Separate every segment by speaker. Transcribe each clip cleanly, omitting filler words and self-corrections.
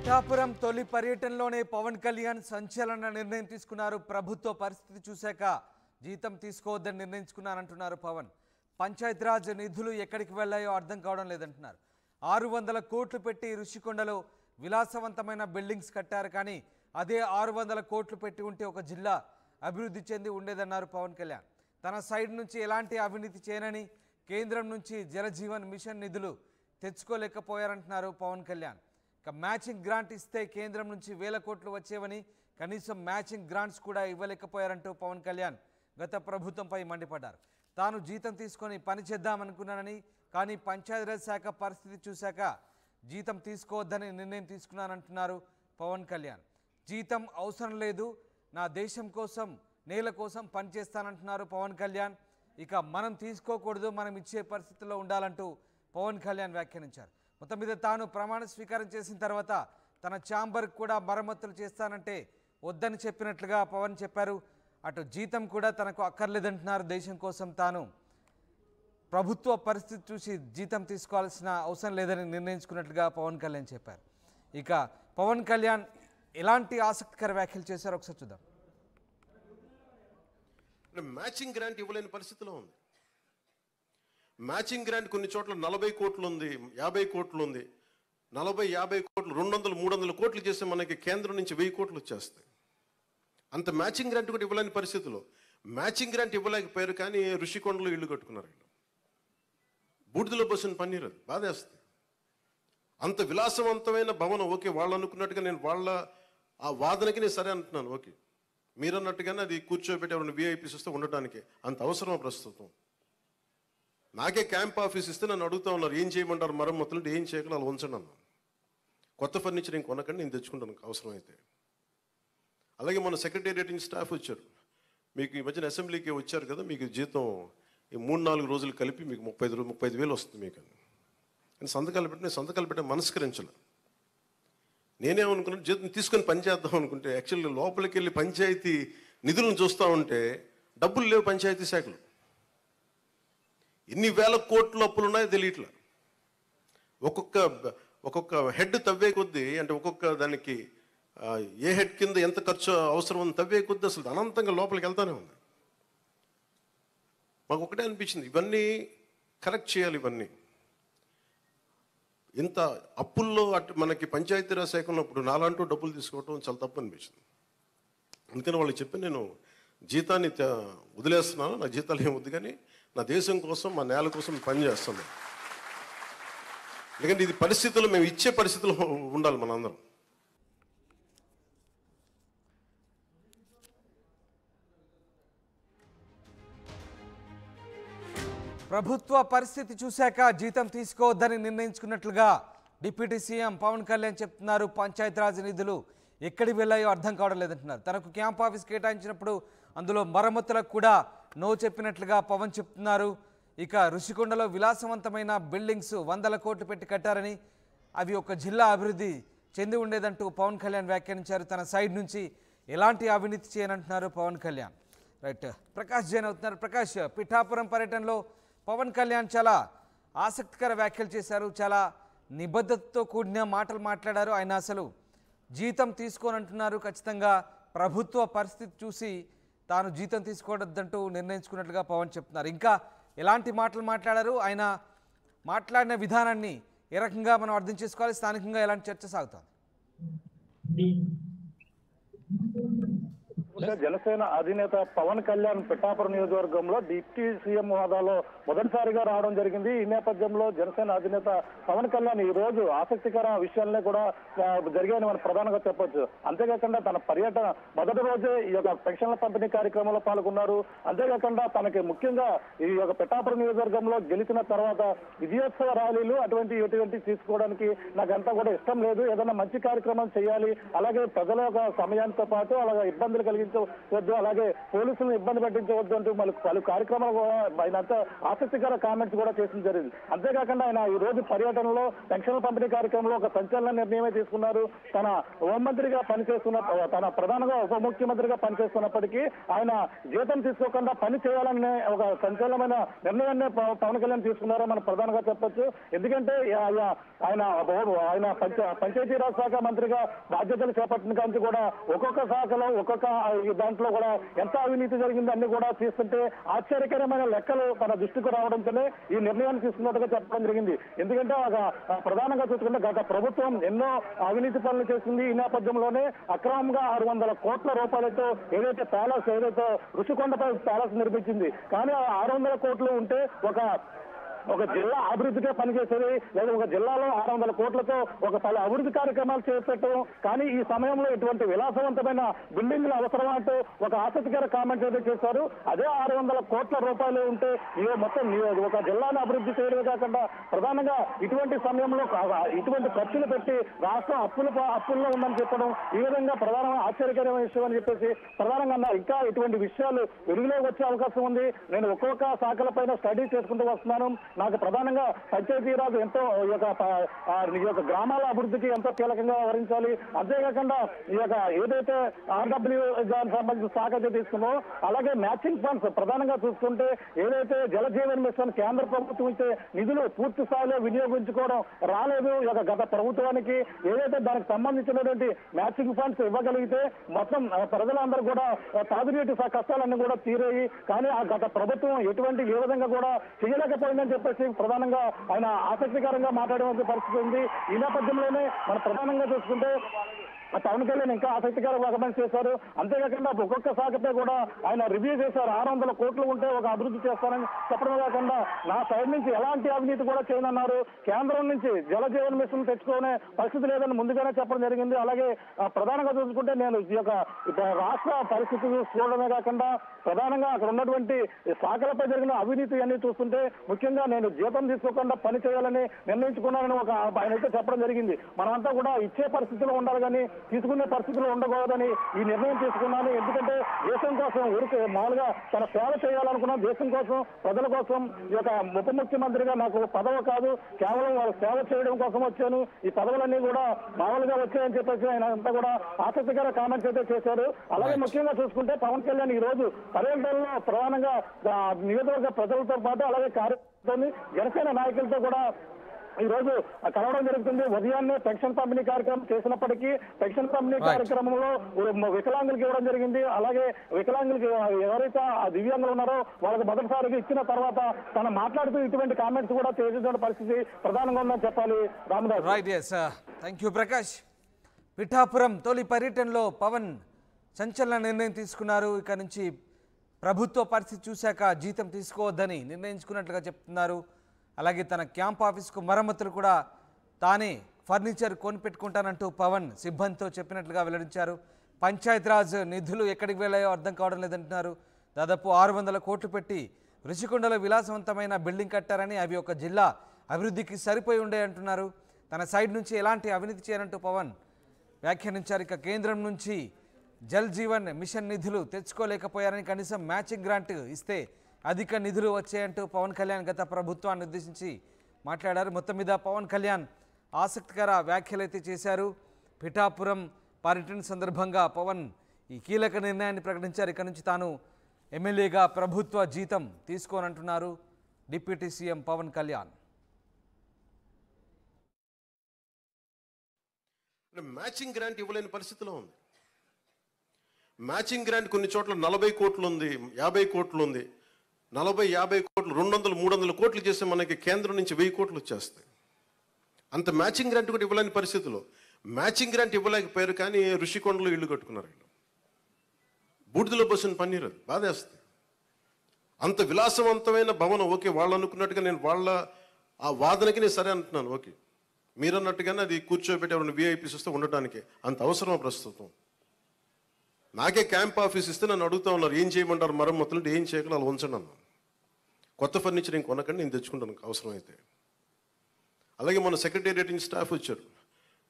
Speaker 1: పిఠాపురం తొలి పర్యటనలోనే పవన్ కళ్యాణ్ సంచలన నిర్ణయం తీసుకున్నారు. ప్రభుత్వ పరిస్థితి చూశాక జీతం తీసుకోవద్దని నిర్ణయించుకున్నారంటున్నారు పవన్. పంచాయతీరాజ్ నిధులు ఎక్కడికి వెళ్ళాయో అర్థం కావడం లేదంటున్నారు. 600 కోట్లు పెట్టి ఋషికొండలో విలాసవంతమైన బిల్డింగ్స్ కట్టారు. కానీ అదే 600 కోట్లు పెట్టి ఉంటే ఒక జిల్లా అభివృద్ధి చెంది ఉండేదన్నారు పవన్ కళ్యాణ్. తన సైడ్ నుంచి ఎలాంటి అవినీతి చేయనని కేంద్రం నుంచి జలజీవన్ మిషన్ నిధులు తెచ్చుకోలేకపోయారంటున్నారు పవన్ కళ్యాణ్. ఇక మ్యాచింగ్ గ్రాంట్ ఇస్తే కేంద్రం నుంచి 1000 కోట్లు వచ్చేవని కనీసం మ్యాచింగ్ గ్రాంట్స్ కూడా ఇవ్వలేకపోయారంటూ పవన్ కళ్యాణ్ గత ప్రభుత్వంపై మండిపడ్డారు. తాను జీతం తీసుకొని పని చేద్దామనుకున్నానని, కానీ పంచాయతీరాజ్ శాఖ పరిస్థితి చూశాక జీతం తీసుకోవద్దని నిర్ణయం తీసుకున్నానంటున్నారు పవన్ కళ్యాణ్. జీతం అవసరం లేదు, నా దేశం కోసం నేల కోసం పనిచేస్తానంటున్నారు పవన్ కళ్యాణ్. ఇక మనం తీసుకోకూడదు, మనం ఇచ్చే పరిస్థితుల్లో ఉండాలంటూ పవన్ కళ్యాణ్ వ్యాఖ్యానించారు. మొత్తం మీద తాను ప్రమాణ స్వీకారం చేసిన తర్వాత తన ఛాంబర్ కూడా మరమ్మతులు చేస్తానంటే వద్దని చెప్పినట్లుగా పవన్ చెప్పారు. అటు జీతం కూడా తనకు అక్కర్లేదంటున్నారు. దేశం కోసం తాను ప్రభుత్వ పరిస్థితి చూసి జీతం తీసుకోవాల్సిన అవసరం లేదని నిర్ణయించుకున్నట్లుగా పవన్ కళ్యాణ్ చెప్పారు. ఇక పవన్ కళ్యాణ్ ఎలాంటి ఆసక్తికర వ్యాఖ్యలు చేశారో ఒకసారి చూద్దాం.
Speaker 2: మ్యాచింగ్ గ్రాంట్ ఇవ్వలేని పరిస్థితిలో ఉంది. మ్యాచింగ్ గ్రాంట్ కొన్ని చోట్ల 40 కోట్లు ఉంది, 50 కోట్లు ఉంది. 40, 50 కోట్లు 200, 300 కోట్లు చేస్తే మనకి కేంద్రం నుంచి 1000 కోట్లు వచ్చేస్తాయి. అంత మ్యాచింగ్ గ్రాంట్ కూడా ఇవ్వలేని పరిస్థితిలో మ్యాచింగ్ గ్రాంట్ ఇవ్వలేకపోయారు. కానీ ఋషికొండలో ఇల్లు కట్టుకున్నారు. బూడిదలో పోసిన పన్నీరు, అది బాధేస్తుంది. అంత విలాసవంతమైన భవనం, ఓకే వాళ్ళు అనుకున్నట్టుగా నేను వాళ్ళ ఆ వాదనకి నేను సరే అంటున్నాను. ఓకే మీరు అన్నట్టుగానే అది కూర్చోబెట్టి ఎవరైనా విఐపీస్ వస్తే ఉండటానికి అంత అవసరం ప్రస్తుతం. నాకే క్యాంప్ ఆఫీస్ ఇస్తే నన్ను అడుగుతా ఉన్నారు ఏం చేయమంటారు మరమ్మతులు, ఏం చేయగలరు అలా ఉంచండి అన్నాను. కొత్త ఫర్నిచర్ ఏం కొనకండి, నేను తెచ్చుకుంటాను అవసరమైతే. అలాగే మన సెక్రటేరియట్ నుంచి స్టాఫ్ వచ్చారు. మీకు ఈ మధ్యన అసెంబ్లీకి వచ్చారు కదా, మీకు జీతం ఈ 3-4 రోజులు కలిపి మీకు 35,000 వస్తుంది మీకు అని సంతకాలు పెట్టే మనస్కరించాలి. నేనేమనుకున్నాను, జీతం తీసుకొని పని చేద్దాం అనుకుంటే యాక్చువల్లీ లోపలికి వెళ్ళి పంచాయతీ నిధులను చూస్తూ ఉంటే డబ్బులు లేవు. పంచాయతీ శాఖలు ఎన్ని వేల కోట్లు అప్పులు ఉన్నాయో తెలియట్లా. ఒక్కొక్క హెడ్ తవ్వే కొద్దీ, అంటే ఒక్కొక్క దానికి ఏ హెడ్ కింద ఎంత ఖర్చు అవసరం ఉంది తవ్వే కొద్దీ అసలు అనంతంగా లోపలికి వెళ్తానే ఉంది. మాకు ఒకటే అనిపించింది, ఇవన్నీ కరెక్ట్ చేయాలి. ఇవన్నీ ఇంత అప్పుల్లో మనకి పంచాయతీరాజ్ శాఖ ఉన్నప్పుడు నాలంటూ డబ్బులు తీసుకోవటం చాలా తప్పు అనిపించింది. అందుకని వాళ్ళకి చెప్పి నేను జీతాన్ని వదిలేస్తున్నాను, నా జీతాలు ఏం వద్దు, కానీ నా దేశం కోసం మా నేల కోసం పనిచేస్తున్నాను. ఎందుకంటే ఇది పరిస్థితులు మేము ఇచ్చే పరిస్థితులు ఉండాలి మనందరం.
Speaker 1: ప్రభుత్వ పరిస్థితి చూశాక జీతం తీసుకోవద్దని నిర్ణయించుకున్నట్లుగా డిప్యూటీ సీఎం పవన్ కళ్యాణ్ చెప్తున్నారు. పంచాయతీరాజ్ నిధులు ఎక్కడికి వెళ్ళాయో అర్థం కావడం లేదంటున్నారు. తనకు క్యాంప్ ఆఫీస్ కేటాయించినప్పుడు అందులో మరమ్మతులకు కూడా నో చెప్పినట్లుగా పవన్ చెప్తున్నారు. ఇక ఋషికొండలో విలాసవంతమైన బిల్డింగ్స్ 100 కోట్లు పెట్టి కట్టారని అవి ఒక జిల్లా అభివృద్ధి చెంది ఉండేదంటూ పవన్ కళ్యాణ్ వ్యాఖ్యానించారు. తన సైడ్ నుంచి ఎలాంటి అవినీతి చేయనంటున్నారు పవన్ కళ్యాణ్. రైట్, ప్రకాష్ జైన్ అవుతున్నారు. ప్రకాష్, పిఠాపురం పర్యటనలో పవన్ కళ్యాణ్ చాలా ఆసక్తికర వ్యాఖ్యలు చేశారు. చాలా నిబద్ధతతో కూడిన మాటలు మాట్లాడారు. ఆయన అసలు జీతం తీసుకోనంటున్నారు. ఖచ్చితంగా ప్రభుత్వ పరిస్థితి చూసి తాను జీతం తీసుకోవద్దంటూ నిర్ణయించుకున్నట్లుగా పవన్ చెప్తున్నారు. ఇంకా ఎలాంటి మాటలు మాట్లాడారు, ఆయన మాట్లాడిన విధానాన్ని ఏ రకంగా మనం అర్థం చేసుకోవాలి, స్థానికంగా ఎలాంటి చర్చ సాగుతుంది?
Speaker 3: జనసేన అధినేత పవన్ కళ్యాణ్ పిఠాపురం నియోజకవర్గంలో డిప్యూటీ సీఎం హోదాలో మొదటిసారిగా రావడం జరిగింది. ఈ నేపథ్యంలో జనసేన అధినేత పవన్ కళ్యాణ్ ఈ రోజు ఆసక్తికర విషయాలనే కూడా జరిగాయని మనం ప్రధానంగా చెప్పొచ్చు. అంతేకాకుండా తన పర్యటన మొదటి రోజే ఈ యొక్క పెన్షన్ల పంపిణీ కార్యక్రమంలో పాల్గొన్నారు. అంతేకాకుండా తనకి ముఖ్యంగా ఈ యొక్క పిఠాపురం నియోజకవర్గంలో గెలిచిన తర్వాత విజయోత్సవ ర్యాలీలు ఇటువంటి తీసుకోవడానికి నాకంతా కూడా ఇష్టం లేదు. ఏదైనా మంచి కార్యక్రమం చేయాలి, అలాగే ప్రజల యొక్క సమయానితో పాటు అలాగే ఇబ్బందులు కలిగించే పెట్టించవద్దు, అలాగే పోలీసులను ఇబ్బంది పెట్టించవద్దు అంటూ పలు కార్యక్రమాలు కూడా ఆయన అంతా ఆసక్తికర కామెంట్స్ కూడా చేసిన జరిగింది. అంతేకాకుండా ఆయన ఈ రోజు పర్యటనలో పెన్షన్ల పంపిణీ కార్యక్రమంలో ఒక సంచలన నిర్ణయమే తీసుకున్నారు. తన హోంమంత్రిగా పనిచేస్తున్న తన ప్రధానంగా ఉప ముఖ్యమంత్రిగా పనిచేస్తున్నప్పటికీ ఆయన జీతం తీసుకోకుండా పని చేయాలనే ఒక సంచలనమైన నిర్ణయాన్ని పవన్ కళ్యాణ్ తీసుకున్నారో మనం ప్రధానంగా చెప్పొచ్చు. ఎందుకంటే ఆయన పంచాయతీరాజ్ శాఖ మంత్రిగా బాధ్యతలు చేపట్టిన కానీ కూడా ఒక్కొక్క శాఖలో ఒక్కొక్క దాంట్లో కూడా ఎంత అవినీతి జరిగింది అన్ని కూడా తీసుకుంటే ఆశ్చర్యకరమైన లెక్కలు తన దృష్టికి రావడంతోనే ఈ నిర్ణయాన్ని తీసుకున్నట్టుగా చెప్పడం జరిగింది. ఎందుకంటే ప్రధానంగా చూసుకుంటే గత ప్రభుత్వం ఎన్నో అవినీతి పనులు చేసింది. ఈ నేపథ్యంలోనే అక్రమంగా 600 కోట్ల రూపాయలతో ఏదైతే రుషికొండపై ప్యాలెస్ నిర్మించింది. కానీ 600 కోట్లు ఉంటే ఒక జిల్లా అభివృద్ధికే పనిచేసేది, లేదా ఒక జిల్లాలో 600 కోట్లతో పలు అభివృద్ధి కార్యక్రమాలు చేపట్టడం. కానీ ఈ సమయంలో ఇటువంటి విలాసవంతమైన బిల్డింగ్లు అవసరం అంటూ ఒక ఆసక్తికర కామెంట్ అయితే చేశారు. అదే 600 కోట్ల రూపాయలు ఉంటే మొత్తం ఒక జిల్లాను అభివృద్ధి చేయడమే కాకుండా ప్రధానంగా ఇటువంటి సమయంలో ఇటువంటి ఖర్చులు పెట్టి రాష్ట్రం అప్పుల్లో ఉందని చెప్పడం ఈ విధంగా ప్రధానంగా ఆశ్చర్యకరమైన విషయం అని చెప్పేసి ప్రధానంగా ఇంకా ఇటువంటి విషయాలు వెలుగులోకి వచ్చే అవకాశం ఉంది. నేను ఒక్కొక్క శాఖలపైన స్టడీ చేసుకుంటూ వస్తున్నాను. నాకు ప్రధానంగా పంచాయతీరాజ్ ఎంతో ఈ యొక్క గ్రామాల అభివృద్ధికి ఎంతో కీలకంగా వ్యవహరించాలి. అంతేకాకుండా ఏదైతే ఆర్డబ్ల్యూ దానికి సంబంధించిన శాఖ అయితే తీసుకున్నో అలాగే మ్యాచింగ్ ఫండ్స్ ప్రధానంగా చూసుకుంటే ఏదైతే జల జీవన్ మిషన్ కేంద్ర ప్రభుత్వం ఇచ్చే నిధులు పూర్తి స్థాయిలో వినియోగించుకోవడం రాలేదు. గత ప్రభుత్వానికి ఏదైతే దానికి సంబంధించినటువంటి మ్యాచింగ్ ఫండ్స్ ఇవ్వగలిగితే మొత్తం ప్రజలందరూ కూడా తాగునీటి కష్టాలన్నీ కూడా తీరాయి. కానీ ఆ గత ప్రభుత్వం ఏ విధంగా కూడా చేయలేకపోయిందని చెప్పేసి ప్రధానంగా ఆయన ఆసక్తికరంగా మాట్లాడే పరిస్థితి ఉంది. ఈ నేపథ్యంలోనే మనం ప్రధానంగా చూసుకుంటే పవన్ కళ్యాణ్ ఇంకా ఆసక్తికర కామెంట్స్ చేశారు. అంతేకాకుండా ఒక్కొక్క శాఖపై కూడా ఆయన రివ్యూ చేశారు. 600 కోట్లు ఉంటే ఒక అభివృద్ధి చేస్తారని చెప్పడమే కాకుండా నా సైడ్ నుంచి ఎలాంటి అవినీతి కూడా చేయనన్నారు. కేంద్రం నుంచి జల జీవన్ మిషన్ తెచ్చుకునే పరిస్థితి లేదని ముందుగానే చెప్పడం జరిగింది. అలాగే ప్రధానంగా చూసుకుంటే నేను ఈ యొక్క రాష్ట్ర పరిస్థితి చూడడమే కాకుండా ప్రధానంగా అక్కడ ఉన్నటువంటి శాఖలపై జరిగిన అవినీతి అన్ని చూస్తుంటే ముఖ్యంగా నేను జీతం తీసుకోకుండా పని చేయాలని నిర్ణయించుకున్నానని ఆయన అయితే చెప్పడం జరిగింది. మనమంతా కూడా ఇచ్చే పరిస్థితిలో ఉండాలి కానీ తీసుకునే పరిస్థితులు ఉండకూడదని ఈ నిర్ణయం తీసుకున్నాను. ఎందుకంటే దేశం కోసం ఊరికి మామూలుగా తన సేవ చేయాలనుకున్న దేశం కోసం ప్రజల కోసం ఈ యొక్క ఉప ముఖ్యమంత్రిగా నాకు పదవి కాదు, కేవలం వాళ్ళ సేవ చేయడం కోసం వచ్చాను. ఈ పదవులన్నీ కూడా మామూలుగా వచ్చాయని చెప్పేసి ఆయన అంతా కూడా ఆసక్తికర కామెంట్స్ అయితే చేశారు. అలాగే ముఖ్యంగా చూసుకుంటే పవన్ కళ్యాణ్ ఈ రోజు పర్యటనలో ప్రధానంగా నియోజకవర్గ ప్రజలతో పాటు అలాగే కార్యకర్తలు జనసేన నాయకులతో కూడా ఈ రోజు కలవడం జరుగుతుంది. ఉదయాన్నే పెన్షన్ పంపిణీ కార్యక్రమం చేసినప్పటికీ పెన్షన్ పంపిణీ కార్యక్రమంలో వికలాంగులకు ఇవ్వడం జరిగింది. అలాగే వికలాంగులకు ఎవరైతే దివ్యాంగులు ఉన్నారో వాళ్ళకి మొదటిసారిగా ఇచ్చిన తర్వాత తను మాట్లాడుతూ ఇటువంటి కామెంట్స్ కూడా చేసిన పరిస్థితి ప్రధానంగా ఉందని చెప్పాలి. Ramadas.
Speaker 1: Right, thank you Prakash. Pithapuram తొలి పర్యటనలో పవన్ సంచలన నిర్ణయం తీసుకున్నారు. ఇక నుంచి ప్రభుత్వ పరిస్థితి చూశాక జీతం తీసుకోవద్దని నిర్ణయించుకున్నట్లుగా చెప్తున్నారు. అలాగే తన క్యాంప్ ఆఫీస్కు మరమ్మతులు కూడా తానే ఫర్నిచర్ కొనిపెట్టుకుంటానంటూ పవన్ సిబ్బందితో చెప్పినట్లుగా వెల్లడించారు. పంచాయతీరాజ్ నిధులు ఎక్కడికి వెళ్ళాయో అర్థం కావడం లేదంటున్నారు. దాదాపు 600 కోట్లు పెట్టి రుషికొండలో విలాసవంతమైన బిల్డింగ్ కట్టారని అవి ఒక జిల్లా అభివృద్ధికి సరిపోయి ఉండే అంటున్నారు. తన సైడ్ నుంచి ఎలాంటి అవినీతి చేయనంటూ పవన్ వ్యాఖ్యానించారు. ఇక కేంద్రం నుంచి జల్ జీవన్ మిషన్ నిధులు తెచ్చుకోలేకపోయారని కనీసం మ్యాచింగ్ గ్రాంట్ ఇస్తే అధిక నిధులు వచ్చాయంటూ పవన్ కళ్యాణ్ గత ప్రభుత్వాన్ని ఉద్దేశించి మాట్లాడారు. మొత్తం మీద పవన్ కళ్యాణ్ ఆసక్తికర వ్యాఖ్యలైతే చేశారు. పిఠాపురం పర్యటన సందర్భంగా పవన్ ఈ కీలక నిర్ణయాన్ని ప్రకటించారు. ఇక నుంచి తాను ఎమ్మెల్యేగా ప్రభుత్వ జీతం తీసుకోనంటున్నారు deputy CM Pawan Kalyan.
Speaker 2: Matching grant ఇవ్వలేని పరిస్థితిలో ఉంది. మ్యాచింగ్ గ్రాంట్ కొన్ని చోట్ల 40 కోట్లు ఉంది, 50 కోట్లు ఉంది. 40-50 కోట్లు 200-300 కోట్లు చేస్తే మనకి కేంద్రం నుంచి 1000 కోట్లు వచ్చేస్తాయి. అంత మ్యాచింగ్ గ్రాంట్ కూడా ఇవ్వలేని పరిస్థితిలో మ్యాచింగ్ గ్రాంట్ ఇవ్వలేకపోయారు. కానీ ఋషికొండలో ఇల్లు కట్టుకున్నారు. వీళ్ళు బూడిదలో పోసిన పన్నీరు అది బాధేస్తుంది. అంత విలాసవంతమైన భవనం ఓకే, వాళ్ళు అనుకున్నట్టుగా నేను వాళ్ళ ఆ వాదనకి నేను సరే అంటున్నాను. ఓకే, మీరు అన్నట్టుగానే అది కూర్చోబెట్టి ఎవరైనా విఐపీస్ వస్తే ఉండటానికి అంత అవసరం ప్రస్తుతం. నాకే క్యాంప్ ఆఫీస్ ఇస్తే నన్ను అడుగుతా ఉన్నారు ఏం చేయమంటారు మరమ్మతులు, ఏం చేయగలరు అలా ఉంచండి అన్నాను. కొత్త ఫర్నిచర్ ఇంక కొనకండి, నేను తెచ్చుకుంటాను అవసరమైతే. అలాగే మన సెక్రటేరియట్ నుంచి స్టాఫ్ వచ్చారు.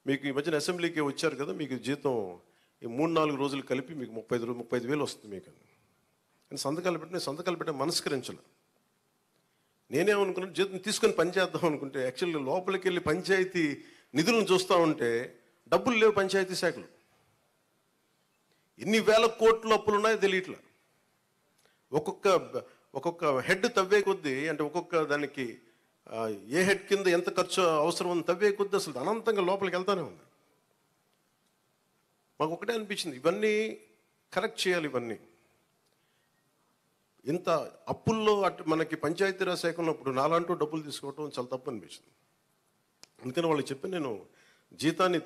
Speaker 2: మీకు ఈ మధ్యన అసెంబ్లీకి వచ్చారు కదా, మీకు జీతం ఈ 3-4 రోజులు కలిపి మీకు 35,000 వస్తుంది మీకు అని సంతకాలు పెట్టే మనస్కరించాలి. నేనేమనుకున్నాను, జీతం తీసుకొని పని చేద్దాం అనుకుంటే యాక్చువల్లీ లోపలికి వెళ్ళి పంచాయతీ నిధులను చూస్తూ ఉంటే డబ్బులు లేవు. పంచాయతీ శాఖలు ఎన్ని వేల కోట్ల అప్పులు ఉన్నాయో తెలియట్లా. ఒక్కొక్క హెడ్ తవ్వే కొద్దీ, అంటే ఒక్కొక్క దానికి ఏ హెడ్ కింద ఎంత ఖర్చు అవసరం ఉంది తవ్వే కొద్దీ అసలు అనంతంగా లోపలికి వెళ్తానే ఉంది. మాకు ఒకటే అనిపించింది, ఇవన్నీ కరెక్ట్ చేయాలి. ఇవన్నీ ఇంత అప్పుల్లో మనకి పంచాయతీరాజ్ శాఖ ఉన్నప్పుడు నాలంటూ డబ్బులు తీసుకోవటం చాలా తప్పు అనిపించింది. అందుకని వాళ్ళకి చెప్పి నేను జీతాన్ని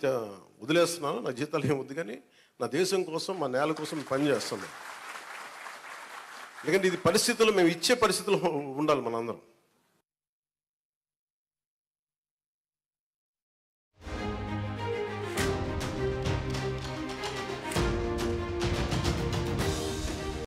Speaker 2: వదిలేస్తున్నాను, నా జీతాలు ఏం వద్దు, కానీ నా దేశం కోసం, మా నేల కోసం పనిచేస్తున్నాను. ఎందుకంటే ఇది పరిస్థితుల్లో మేము ఇచ్చే పరిస్థితుల్లో ఉండాలి మనందరం.